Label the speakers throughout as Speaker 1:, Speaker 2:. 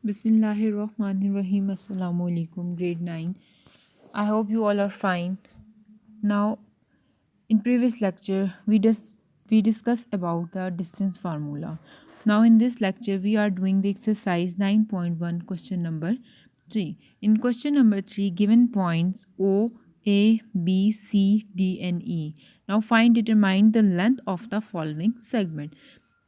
Speaker 1: Bismillahirrahmanirrahim. Assalamu alaikum. Grade 9. I hope you all are fine. Now, in previous lecture, we discussed about the distance formula. Now, in this lecture, we are doing the exercise 9.1, question number 3. In question number 3, given points O, A, B, C, D, and E. Now, determine the length of the following segment.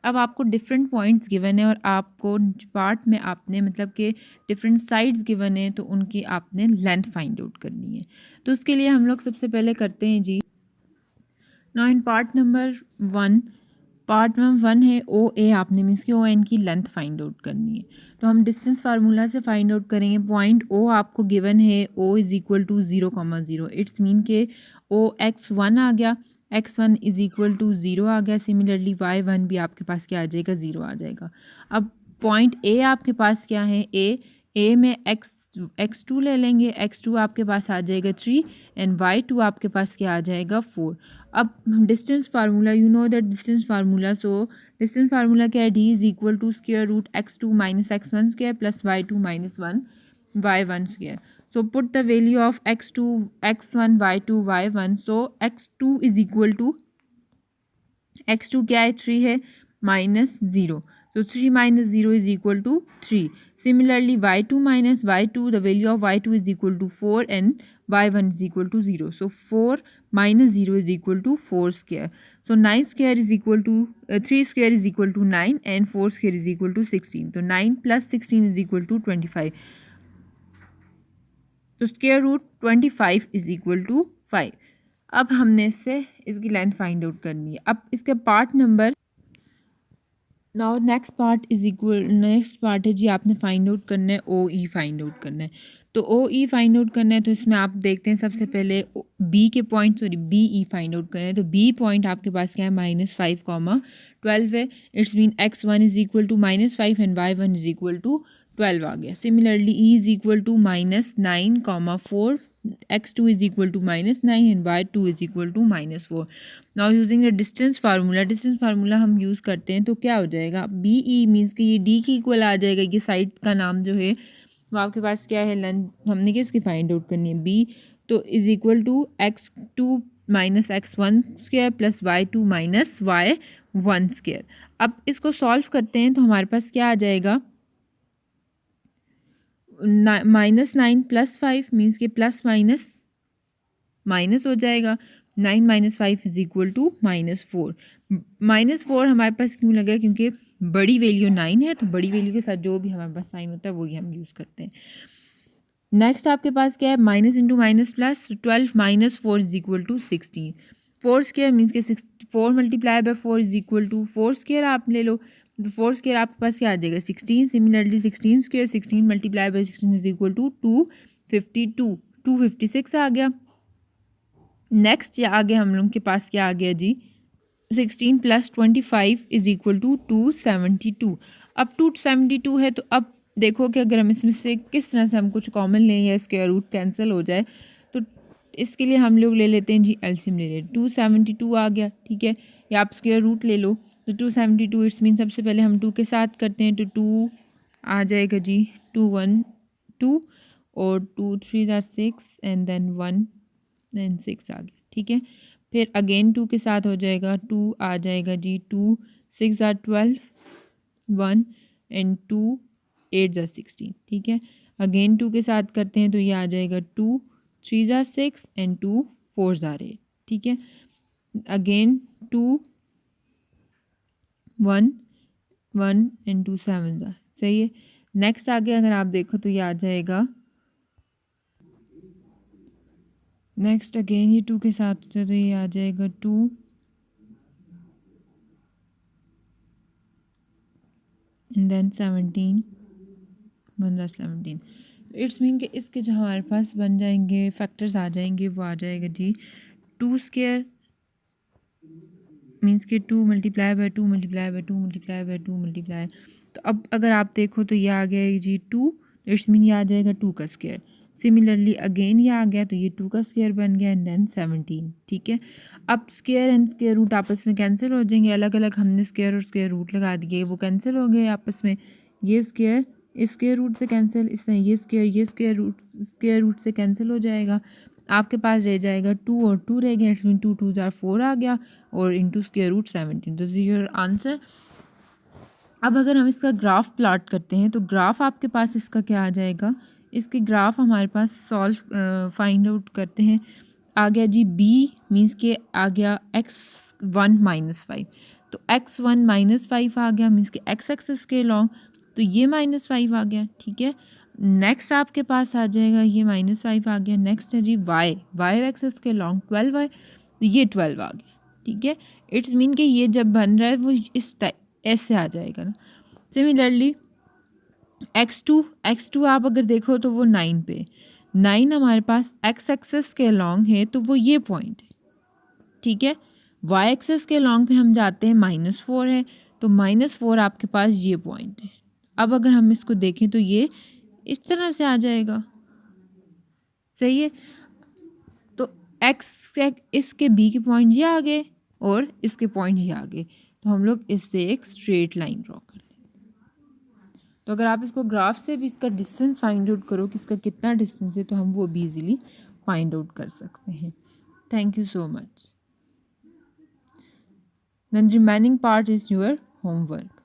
Speaker 1: अब आपको different points given है और आपको part में आपने मतलब कि different sides given है तो उनकी आपने लेंथ फाइंड आउट करनी है। तो उसके लिए हम लोग सबसे पहले करते हैं जी। Now in part number one है ओ ए, आपने मीन्स की ओ एन की लेंथ फाइंड आउट करनी है। तो हम डिस्टेंस फार्मूला से फाइंड आउट करेंगे। पॉइंट ओ आपको गिवन है O is equal to 0,0, it's mean के ओ x1 आ गया, x1 इज़ इक्वल टू 0 आ गया। सिमिलरली y1 भी आपके पास क्या आ जाएगा, 0 आ जाएगा। अब पॉइंट ए आपके पास क्या है, ए में x2 ले लेंगे, x2 आपके पास आ जाएगा 3 एंड y2 आपके पास क्या आ जाएगा 4। अब distance formula, you know that distance formula, so distance formula क्या है, D is equal to square root x2 minus x1 square plus y2 minus 1 y1 square. So put the value of x2 x1 y2 y1। So x2 is equal to, x2 क्या है, 3 है, minus 0। So 3 minus 0 is equal to 3. Similarly, y2 minus y2, the value of y2 is equal to 4 and y1 is equal to 0. So 4 minus 0 is equal to 4 square. So 9 square is equal to 3 square is equal to 9 and 4 square is equal to 16. So 9 plus 16 is equal to 25. तो square root 25 is equal to 5। अब हमने इससे इसकी length find out करनी है। अब इसके part number, now next part है जी, आपने फाइंड आउट करना है ओ ई फाइंड आउट करना है। तो ओ ई फाइंड आउट करना है तो इसमें आप देखते हैं सबसे पहले बी के point, sorry B E find out करना है। तो बी पॉइंट आपके पास क्या है, -5,12 है। It's mean x1 is equal to -5 and y1 is equal to 12 आ गया। Similarly E is equal to -9,4, x2 is equal to -9 and y2 is equal to -4. Now using the distance formula हम use करते हैं तो क्या हो जाएगा, B E means कि ये डी की इक्वल आ जाएगा। ये साइड का नाम जो है वो आपके पास क्या है, लेंथ हमने किसकी फाइंड आउट करनी है, बी। तो is equal to x2 minus x1 square plus y2 minus y1 square. अब इसको सॉल्व करते हैं तो हमारे पास क्या आ जाएगा, -9 प्लस 5 मीन्स के प्लस माइनस माइनस हो जाएगा। 9 माइनस 5 इज इक्वल टू -4। -4 हमारे पास क्यों लगा, क्योंकि बड़ी वैल्यू 9 है, तो बड़ी वैल्यू के साथ जो भी हमारे पास साइन होता है वही हम यूज़ करते हैं। नेक्स्ट आपके पास क्या है, minus into minus plus, 12 minus 4 is equal to 16। 4 square means के 4 multiply by 4 is equal to 4 square आप ले लो, तो 4 स्क्वायर आपके पास क्या आ जाएगा, 16। Similarly 16 square, 16 multiply by 16 is equal to 252, 256 आ गया। नेक्स्ट आगे हम लोग के पास क्या आ गया जी, 16 प्लस 25 इज इक्वल टू 272। अब 272 है तो अब देखो कि अगर हम इसमें से किस तरह से हम कुछ कॉमन लें या स्क्वायर रूट कैंसिल हो जाए, तो इसके लिए हम लोग ले लेते हैं जी एलसीएम ले लेते। 272 आ गया, ठीक है, या आप स्क्वायर रूट ले लो। तो 272 इट्स मीन सबसे पहले हम 2 के साथ करते हैं तो 2 आ जाएगा जी, 2 1 2 और 2 3 6 एंड देन 1 एंड 6 आ गया, ठीक है। फिर अगेन 2 के साथ हो जाएगा, 2 आ जाएगा जी, 2 6 12 1 एंड 2 8 16, ठीक है। अगेन 2 के साथ करते हैं तो ये आ जाएगा 2 3 6 एंड 2 4 8, ठीक है। अगेन 2 1 1 एंड 2 7, सही है। नेक्स्ट आगे अगर आप देखो तो ये आ जाएगा, नेक्स्ट अगेन ये 2 के साथ होता है तो ये आ जाएगा 2 एंड देन 17 17। इट्स मीन कि इसके जो हमारे पास बन जाएंगे फैक्टर्स आ जाएंगे, वो आ जाएगा जी 2 स्क्वायर मीन्स के 2 multiply by 2 multiply by 2 multiply by 2 multiply. तो अब अगर आप देखो तो ये आ गया जी 2, इट्स मीन ये आ जाएगा 2 का स्क्वायर। सिमिलरली अगेन ये आ गया तो ये 2 का स्क्वायर बन गया एंड देन 17, ठीक है। अब स्क्वायर एंड स्क्वायर रूट आपस में कैंसिल हो जाएंगे, अलग अलग हमने स्क्वायर और स्क्वायर रूट लगा दिए, वो कैंसिल हो गए आपस में। ये स्क्वायर इस स्क्वायर रूट से कैंसिल, इससे ये स्क्वायर रूट से कैंसिल हो जाएगा। आपके पास रह जाएगा 2 और 2 रह गया, इट्स मीन 2 2 4 आ गया और इंटू स्क्वायर रूट 17। तो योर आंसर। अब अगर हम इसका ग्राफ प्लॉट करते हैं तो ग्राफ आपके पास इसका क्या आ जाएगा, इसके ग्राफ हमारे पास सॉल्व फाइंड आउट करते हैं। आ गया जी बी मीन्स के आ गया x1 -5, तो x1 -5 आ गया मीन्स के x एक्सिस के लॉन्ग, तो ये -5 आ गया। ठीक है, नेक्स्ट आपके पास आ जाएगा ये -5 आ गया। नेक्स्ट है जी y एक्सिस के लॉन्ग 12 है, तो ये 12 आ गया। ठीक है, इट्स मीन कि ये जब बन रहा है वो इस ऐसे आ जाएगा ना। सिमिलरली x2 आप अगर देखो तो वो 9 पे, 9 हमारे पास x एक्सिस के लॉन्ग है तो वो ये पॉइंट है। ठीक है, y एक्सिस के लॉन्ग पे हम जाते हैं -4 है, तो -4 आपके पास ये पॉइंट है। अब अगर हम इसको देखें तो ये इस तरह से आ जाएगा। सही है, तो x इसके b के पॉइंट ये आ गए और इसके पॉइंट ये आ गए, तो हम लोग इससे एक स्ट्रेट लाइन ड्रॉ कर लें। तो अगर आप इसको ग्राफ से भी इसका डिस्टेंस फाइंड आउट करो कि इसका कितना डिस्टेंस है, तो हम वो भी इजीली फाइंड आउट कर सकते हैं। Thank you so much. Then remaining part is your homework.